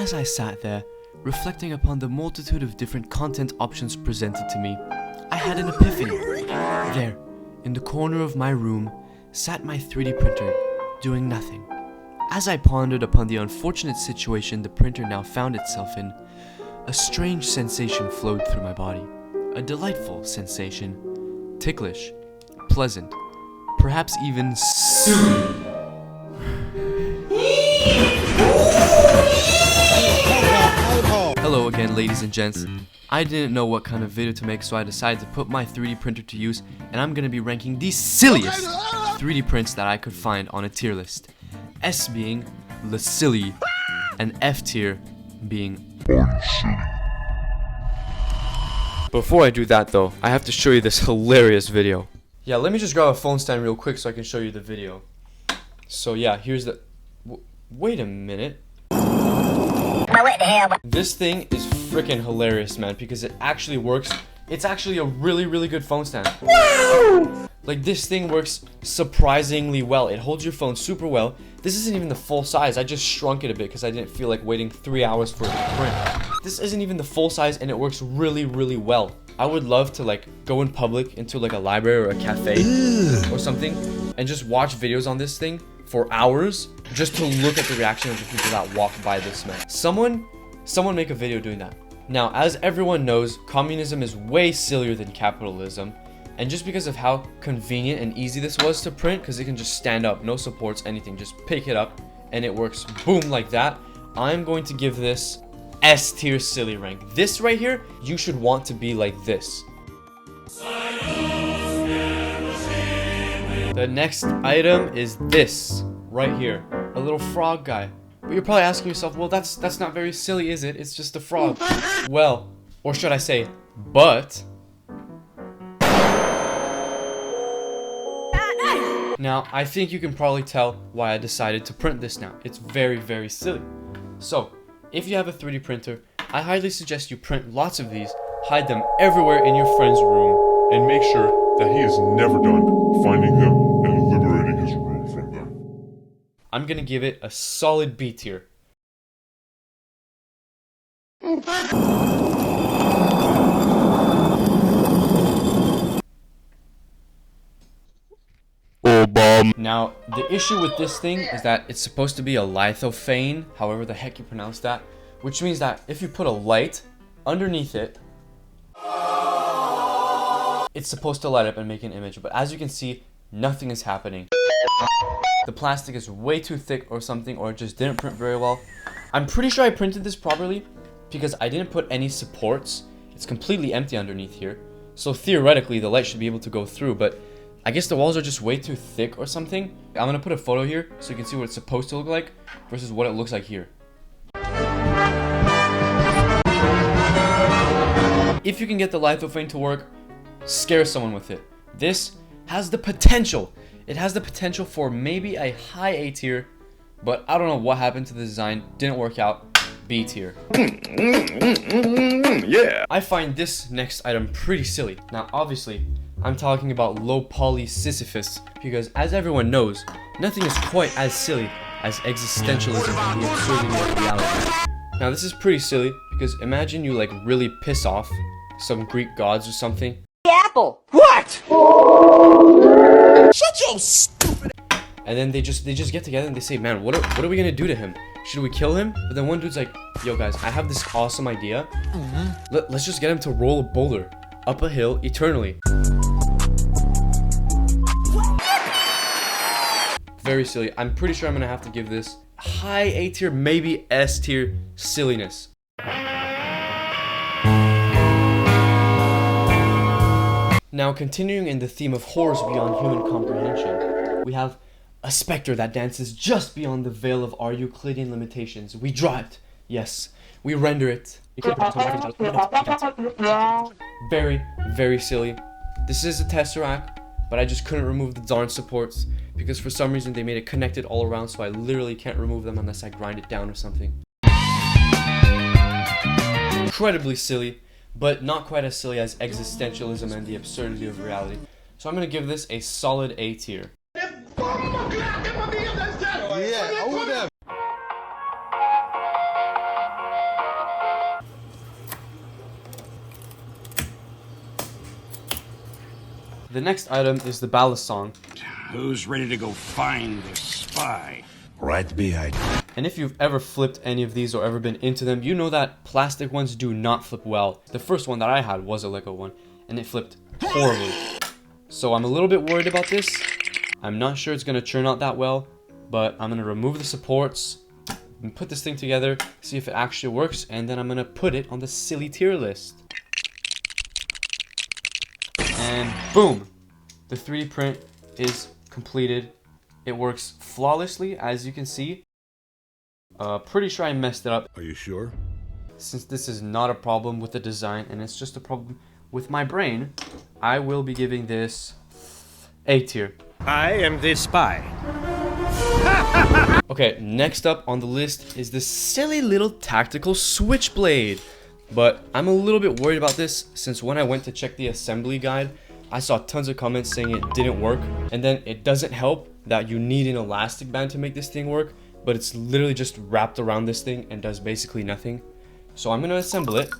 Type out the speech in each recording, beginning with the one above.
As I sat there, reflecting upon the multitude of different content options presented to me, I had an epiphany. There, in the corner of my room, sat my 3D printer, doing nothing. As I pondered upon the unfortunate situation the printer now found itself in, a strange sensation flowed through my body. A delightful sensation. Ticklish, pleasant, perhaps even silly. Hello again, ladies and gents. I didn't know what kind of video to make, so I decided to put my 3D printer to use, and I'm gonna be ranking the silliest 3D prints that I could find on a tier list. S being the silly, and F tier being unsilly. Before I do that though, I have to show you this hilarious video. Yeah, let me just grab a phone stand real quick so I can show you the video. So yeah, here's the... wait a minute. What the hell? This thing is freaking hilarious, man, because it actually works. It's actually a really good phone stand. Wow! Like, this thing works surprisingly well. It holds your phone super well. This isn't even the full size. I just shrunk it a bit because I didn't feel like waiting 3 hours for it to print. This isn't even the full size, and it works really well. I would love to like go in public into like a library or a cafe or something and just watch videos on this thing for hours just to look at the reaction of the people that walk by this, man. Someone make a video doing that. Now, as everyone knows, communism is way sillier than capitalism, and just because of how convenient and easy this was to print, because it can just stand up, no supports, anything, just pick it up and it works boom like that, I'm going to give this S tier silly rank. This right here, you should want to be like this. The next item is this right here, a little frog guy. But you're probably asking yourself, well, that's not very silly, is it? It's just a frog. Well, or should I say, but. Now, I think you can probably tell why I decided to print this now. It's very silly. So, if you have a 3D printer, I highly suggest you print lots of these, hide them everywhere in your friend's room, and make sure that he is never done finding them and liberating his room from them. I'm gonna give it a solid B tier. Now, the issue with this thing is that it's supposed to be a lithophane, however the heck you pronounce that, which means that if you put a light underneath it, it's supposed to light up and make an image, but as you can see, nothing is happening. The plastic is way too thick or something, or it just didn't print very well. I'm pretty sure I printed this properly because I didn't put any supports. It's completely empty underneath here. So theoretically, the light should be able to go through, but I guess the walls are just way too thick or something. I'm gonna put a photo here so you can see what it's supposed to look like versus what it looks like here. If you can get the lithophane to work, scare someone with it. This has the potential. It has the potential for maybe a high A tier, but I don't know what happened to the design. Didn't work out. B tier. Yeah. I find this next item pretty silly. Now, obviously, I'm talking about low poly Sisyphus, because as everyone knows, nothing is quite as silly as existentialism and the absurdity of reality. Now, this is pretty silly because imagine you like really piss off some Greek gods or something. Apple. What? Shut your stupid. And then they just get together and they say, man, what are we gonna do to him? Should we kill him? But then one dude's like, yo guys, I have this awesome idea. Let's just get him to roll a boulder up a hill eternally. Very silly. I'm pretty sure I'm gonna have to give this high A tier, maybe S tier silliness. Now, continuing in the theme of horrors beyond human comprehension, we have a specter that dances just beyond the veil of our Euclidean limitations. We draw it. Yes, we render it. Very silly. This is a tesseract, but I just couldn't remove the darn supports because for some reason they made it connected all around, so I literally can't remove them unless I grind it down or something. Incredibly silly, but not quite as silly as existentialism and the absurdity of reality. So I'm gonna give this a solid A tier. The next item is the ballast song. Who's ready to go find the spy? Right behind. And if you've ever flipped any of these or ever been into them, you know that plastic ones do not flip well. The first one that I had was a Lego one, and it flipped horribly. So I'm a little bit worried about this. I'm not sure it's going to turn out that well, but I'm going to remove the supports and put this thing together, see if it actually works, and then I'm going to put it on the silly tier list. And boom! The 3D print is completed. It works flawlessly, as you can see. Pretty sure I messed it up. Are you sure? Since this is not a problem with the design and it's just a problem with my brain, I will be giving this A tier. I am the spy. Okay, next up on the list is this silly little tactical switchblade. But I'm a little bit worried about this since when I went to check the assembly guide, I saw tons of comments saying it didn't work. And then it doesn't help that you need an elastic band to make this thing work, but it's literally just wrapped around this thing and does basically nothing. So I'm gonna assemble it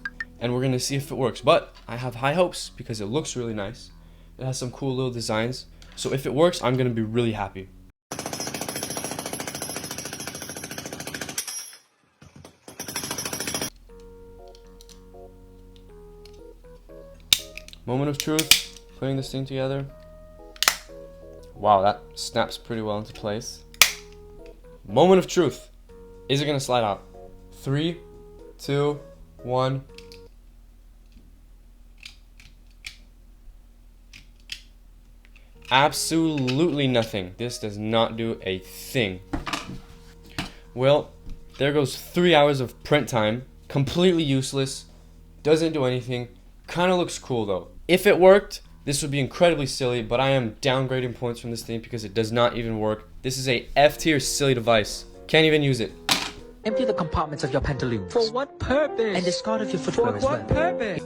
and we're gonna see if it works. But I have high hopes because it looks really nice. It has some cool little designs. So if it works, I'm gonna be really happy. Moment of truth, putting this thing together. Wow, that snaps pretty well into place. Moment of truth. Is it gonna slide out? 3, 2, 1. Absolutely nothing. This does not do a thing. Well, there goes 3 hours of print time. Completely useless. Doesn't do anything. Kind of looks cool though. If it worked, this would be incredibly silly, but I am downgrading points from this thing because it does not even work. This is a F tier silly device. Can't even use it. Empty the compartments of your pantaloons. For what purpose? And discard of your footwear as well. For what purpose?